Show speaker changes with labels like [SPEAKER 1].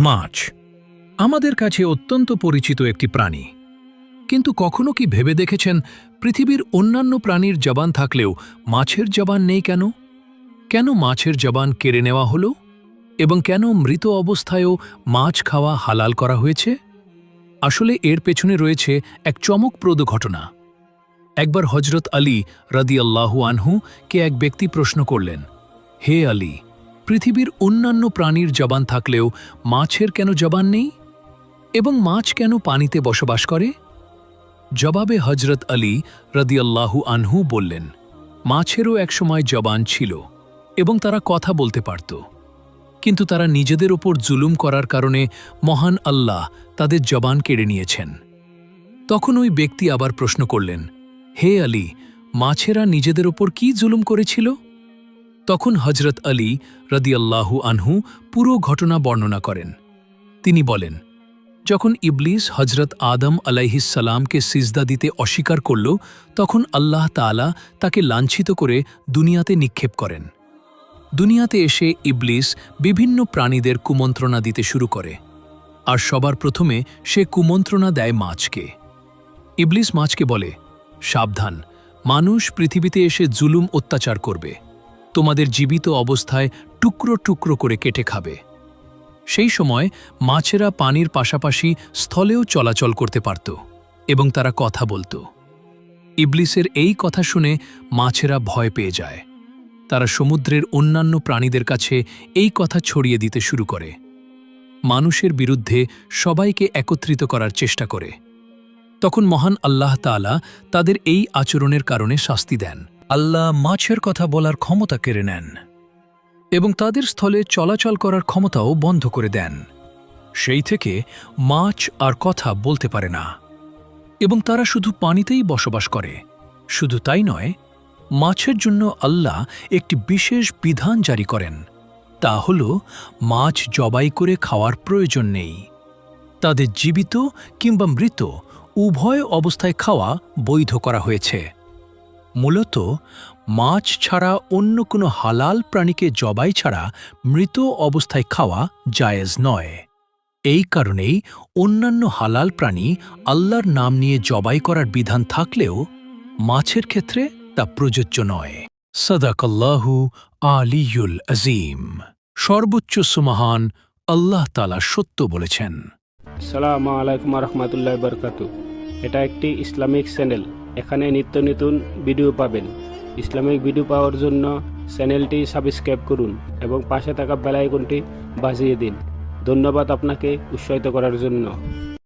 [SPEAKER 1] মাছ আমাদের কাছে অত্যন্ত পরিচিত একটি প্রাণী, কিন্তু কখনো কি ভেবে দেখেছেন পৃথিবীর অন্যান্য প্রাণীর জবান থাকলেও মাছের জবান নেই কেন? কেন মাছের জবান কেড়ে নেওয়া হলো এবং কেন মৃত অবস্থায়ও মাছ খাওয়া হালাল করা হয়েছে? আসলে এর পেছনে রয়েছে এক চমকপ্রদ ঘটনা। একবার হজরত আলী রাদিয়াল্লাহু আনহু কে এক ব্যক্তি প্রশ্ন করলেন, হে আলী, পৃথিবীর অন্যান্য প্রাণীর জবান থাকলেও মাছের কেন জবান নেই এবং মাছ কেন পানিতে বসবাস করে? জবাবে হজরত আলী রাদিয়াল্লাহু আনহু বললেন, মাছেরও একসময় জবান ছিল এবং তারা কথা বলতে পারত, কিন্তু তারা নিজেদের ওপর জুলুম করার কারণে মহান আল্লাহ তাদের জবান কেড়ে নিয়েছেন। তখন ওই ব্যক্তি আবার প্রশ্ন করলেন, হে আলী, মাছেরা নিজেদের ওপর কি জুলুম করেছিল? তখন হজরত আলী রাদিয়াল্লাহু আনহু পুরো ঘটনা বর্ণনা করেন। তিনি বলেন, যখন ইবলিস হজরত আদম আলাইহিসসালামকে সিজদা দিতে অস্বীকার করল, তখন আল্লাহ তাআলা তাকে লাঞ্ছিত করে দুনিয়াতে নিক্ষেপ করেন। দুনিয়াতে এসে ইবলিস বিভিন্ন প্রাণীদের কুমন্ত্রণা দিতে শুরু করে, আর সবার প্রথমে সে কুমন্ত্রণা দেয় মাছকে। ইবলিস মাছকে বলে, সাবধান, মানুষ পৃথিবীতে এসে জুলুম অত্যাচার করবে, তোমাদের জীবিত অবস্থায় টুকরো টুকরো করে কেটে খাবে। সেই সময় মাছেরা পানির পাশাপাশি স্থলেও চলাচল করতে পারত এবং তারা কথা বলত। ইবলিসের এই কথা শুনে মাছেরা ভয় পেয়ে যায়। তারা সমুদ্রের অন্যান্য প্রাণীদের কাছে এই কথা ছড়িয়ে দিতে শুরু করে। মানুষের বিরুদ্ধে সবাইকে একত্রিত করার চেষ্টা করে। তখন মহান আল্লাহ তাআলা তাদের এই আচরণের কারণে শাস্তি দেন। আল্লাহ মাছের কথা বলার ক্ষমতা কেড়ে নেন এবং তাদের স্থলে চলাচল করার ক্ষমতাও বন্ধ করে দেন। সেই থেকে মাছ আর কথা বলতে পারে না এবং তারা শুধু পানিতেই বসবাস করে। শুধু তাই নয়, মাছের জন্য আল্লাহ একটি বিশেষ বিধান জারি করেন, তা হল মাছ জবাই করে খাওয়ার প্রয়োজন নেই। তাদের জীবিত কিংবা মৃত উভয় অবস্থায় খাওয়া বৈধ করা হয়েছে। মূলত মাছ ছাড়া অন্য কোনো হালাল প্রাণীকে জবাই ছাড়া মৃত অবস্থায় খাওয়া জায়েজ নয়। এই কারণেই অন্যান্য হালাল প্রাণী আল্লাহর নাম নিয়ে জবাই করার বিধান থাকলেও মাছের ক্ষেত্রে তা প্রযোজ্য নয়। সাদাকাল্লাহু আলিয়ুল আজিম। সর্বোচ্চ সুমহান আল্লাহ তাআলা সত্য বলেছেন।
[SPEAKER 2] আসসালামু আলাইকুম রহমতুল্লাহি বারাকাতুহু। এটা একটি ইসলামিক চ্যানেল। এখানে নিত্য নতুন ভিডিও পাবেন। ইসলামিক ভিডিও পাওয়ার জন্য চ্যানেলটি সাবস্ক্রাইব করুন এবং পাশে থাকা বেল আইকনটি বাজিয়ে দিন। ধন্যবাদ আপনাকে উৎসাহিত করার জন্য।